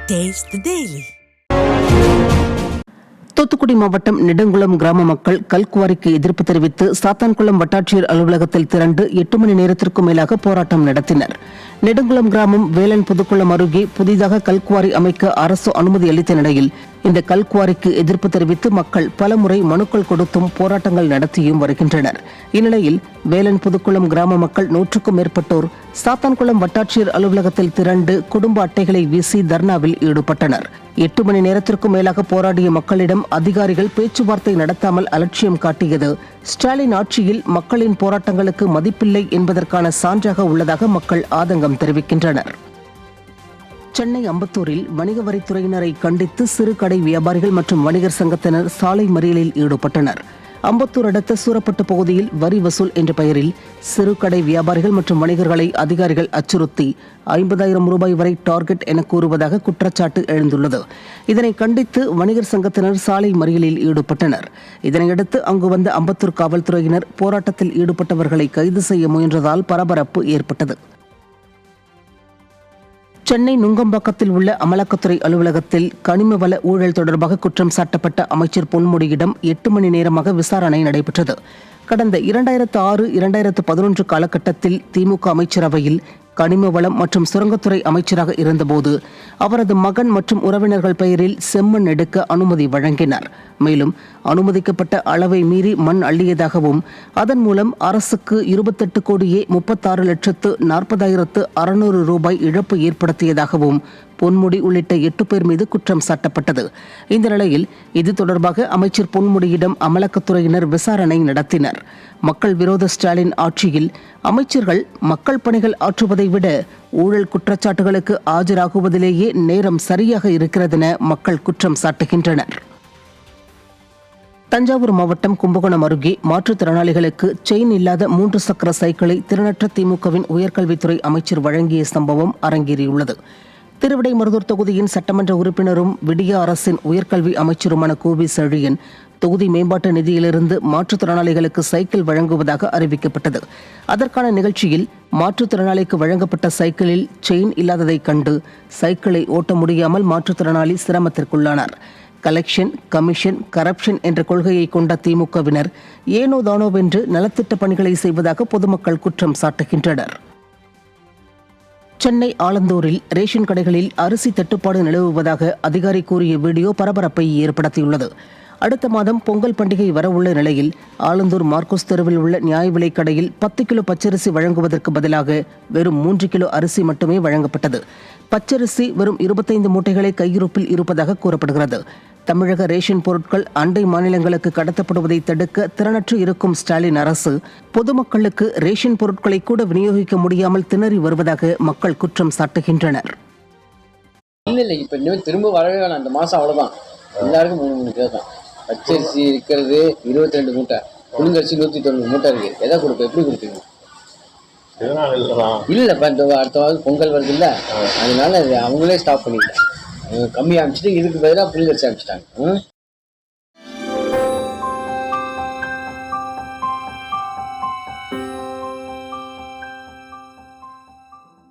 Taste the Daily. Thoothukudi மாவட்டம் நெடுங்குளம் கிராம மக்கள் கல்குவாரிக்கு எதிர்ப்பு தெரிவித்து சாத்தான்குளம் வட்டாட்சியர் அலுவலகத்தில் திரண்டு 8 மணி நேரத்திற்கும் மேலாக போராட்டம் நடத்தினர். நெடுங்குளம் கிராமம் வேலன் புதுக்குளம் அருகே புதிதாக கல்குவாரி அமைக்க அரசு அனுமதி அளித்த நிலையில் இந்த கல்குவாரிக்கு எதிர்ப்பு தெரிவித்து மக்கள் பலமுறை மனுக்கள் கொடுத்தும் போராட்டங்கள் நடத்தியும் வருகின்றனர். இந்நிலையில் வேலன் புதுக்குளம் கிராம மக்கள் 100க்கும் மேற்பட்டோர் சாத்தான்குளம் வட்டாட்சியர் அலுவலகத்தில் திரண்டு குடும்ப அட்டைகளை வீசி தர்ணாவில் ஈடுபட்டனர். 8 மணி நேரத்திற்கும் மேலாக போராடிய மக்களிடம் அதிகாரிகள் பேச்சுவார்த்தை நடத்தாமல் அலட்சியம் காட்டியது ஸ்டாலின் ஆட்சியில் மக்களின் போராட்டங்களுக்கு மதிப்பில்லை என்பதற்கான சான்றாக உள்ளதாக மக்கள் ஆதங்கம் தெரிவிக்கின்றனர். சென்னை அம்பத்தூரில் வணிக வரித்துறையினரை கண்டித்து சிறு கடை வியாபாரிகள் மற்றும் வணிகர் சங்கத்தினர் சாலை மறியலில் ஈடுபட்டனர். அம்பத்தூர் அடுத்த சூரப்பட்டு பகுதியில் வரி வசூல் என்ற பெயரில் சிறு கடை வியாபாரிகள் மற்றும் வணிகர்களை அதிகாரிகள் அச்சுறுத்தி 50,000 ரூபாய் வரை டார்கெட் என கூறுவதாக குற்றச்சாட்டு எழுந்துள்ளது. இதனை கண்டித்து வணிகர் சங்கத்தினர் சாலை மறியலில் ஈடுபட்டனர். இதனையடுத்து அங்கு வந்த அம்பத்தூர் காவல்துறையினர் போராட்டத்தில் ஈடுபட்டவர்களை கைது செய்ய முயன்றதால் பரபரப்பு ஏற்பட்டது. சென்னை நுங்கம்பாக்கத்தில் உள்ள அமலாக்கத்துறை அலுவலகத்தில் கனிம வள ஊழல் தொடர்பாக குற்றம் சாட்டப்பட்ட அமைச்சர் பொன்முடியிடம் 8 மணி நேரமாக விசாரணை நடைபெற்றது. கடந்த 2006-2011 காலகட்டத்தில் திமுக அமைச்சரவையில் கனிம வளம் மற்றும் சுரங்கத்துறை அமைச்சராக இருந்தபோது அவரது மகன் மற்றும் உறவினர்கள் பெயரில் செம்மண் எடுக்க அனுமதி வழங்கினார். மேலும் அனுமதிக்கப்பட்ட அளவை மீறி மண் அள்ளியதாகவும் அதன் மூலம் அரசுக்கு 28,46,40,600 ரூபாய் இழப்பு ஏற்படுத்தியதாகவும் பொன்முடி உள்ளிட்ட 8 பேர் மீது குற்றம் சாட்டப்பட்டது. இந்த நிலையில் இது தொடர்பாக அமைச்சர் பொன்முடியிடம் அமலாக்கத்துறையினர் விசாரணை நடத்தினர். மக்கள் விரோத ஸ்டாலின் ஆட்சியில் அமைச்சர்கள் மக்கள் பணிகள் ஆற்றுவதை விட ஊழல் குற்றச்சாட்டுகளுக்கு ஆஜராகுவதிலேயே நேரம் சரியாக இருக்கிறதென மக்கள் குற்றம் சாட்டுகின்றனர். தஞ்சாவூர் மாவட்டம் கும்பகோணம் அருகே மாற்றுத்திறனாளிகளுக்கு செயின் இல்லாத 3 சக்கர சைக்கிளை திறனற்ற திமுகவின் உயர்கல்வித்துறை அமைச்சர் வழங்கிய சம்பவம் அரங்கேறியுள்ளது. திருவிடைமருதூர் தொகுதியின் சட்டமன்ற உறுப்பினரும் விடிய அரசின் உயர்கல்வி அமைச்சருமான கோவி செழியன் தொகுதி மேம்பாட்டு நிதியிலிருந்து மாற்றுத்திறனாளிகளுக்கு சைக்கிள் வழங்குவதாக அறிவிக்கப்பட்டது. அதற்கான நிகழ்ச்சியில் மாற்றுத்திறனாளிக்கு வழங்கப்பட்ட சைக்கிளில் செயின் இல்லாததைக் கண்டு சைக்கிளை ஓட்ட முடியாமல் மாற்றுத்திறனாளி சிரமத்திற்குள்ளானார். கலெக்ஷன், கமிஷன், கரப்ஷன் என்ற கொள்கையை கொண்ட திமுகவினர் ஏனோ தானோவென்று நலத்திட்ட பணிகளை செய்வதாக பொதுமக்கள் குற்றம் சாட்டுகின்றனர். சென்னை ஆலந்தூரில் ரேஷன் கடைகளில் அரிசி தட்டுப்பாடு நிலவுவதாக அதிகாரி கூறிய வீடியோ பரபரப்பை ஏற்படுத்தியுள்ளது. அடுத்த மாதம் பொங்கல் பண்டிகை வரவுள்ள நிலையில் ஆலந்தூர் மார்க்கோஸ் தெருவில் உள்ள நியாய விலைக் கடையில் 10 கிலோ பச்சரிசி வழங்குவதற்கு பதிலாக வெறும் 3 கிலோ அரிசி மட்டுமே வழங்கப்பட்டது. பச்சரிசி வெறும் 25 மூட்டைகளை கையிருப்பில் இருப்பதாக கூறப்படுகிறது. தமிழக ரேஷன் பொருட்கள் அண்டை மாநிலங்களுக்கு கடத்தப்படுவதை தடுக்க திறனற்று இருக்கும் ஸ்டாலின் அரசு பொதுமக்களுக்கு ரேஷன் பொருட்களை கூட விநியோகிக்க முடியாமல் திணறி வருவதாக மக்கள் குற்றம் சாட்டுகின்றனர். இல்லை இப்போ இன்னும் திரும்ப வரவே வேணாம். அந்த மாதம் அவ்வளோதான், எல்லாருக்கும் 3 கிலோ தான். பச்சரிசி இருக்கிறது 22 மூட்டை, புழுங்கரிசி 190 மூட்டை இருக்கு. எதை கொடுப்போம், எப்படி கொடுப்பீங்க? இல்லைப்பா, இந்த அடுத்த வாரம் பொங்கல் வருது இல்லை, அதனால அவங்களே ஸ்டாப் பண்ணிட்டாங்க. கம்மியாக அனுப்பிச்சிட்டு இதுக்கு பதிலாக புழுங்கரிசி அனுப்பிச்சிட்டாங்க.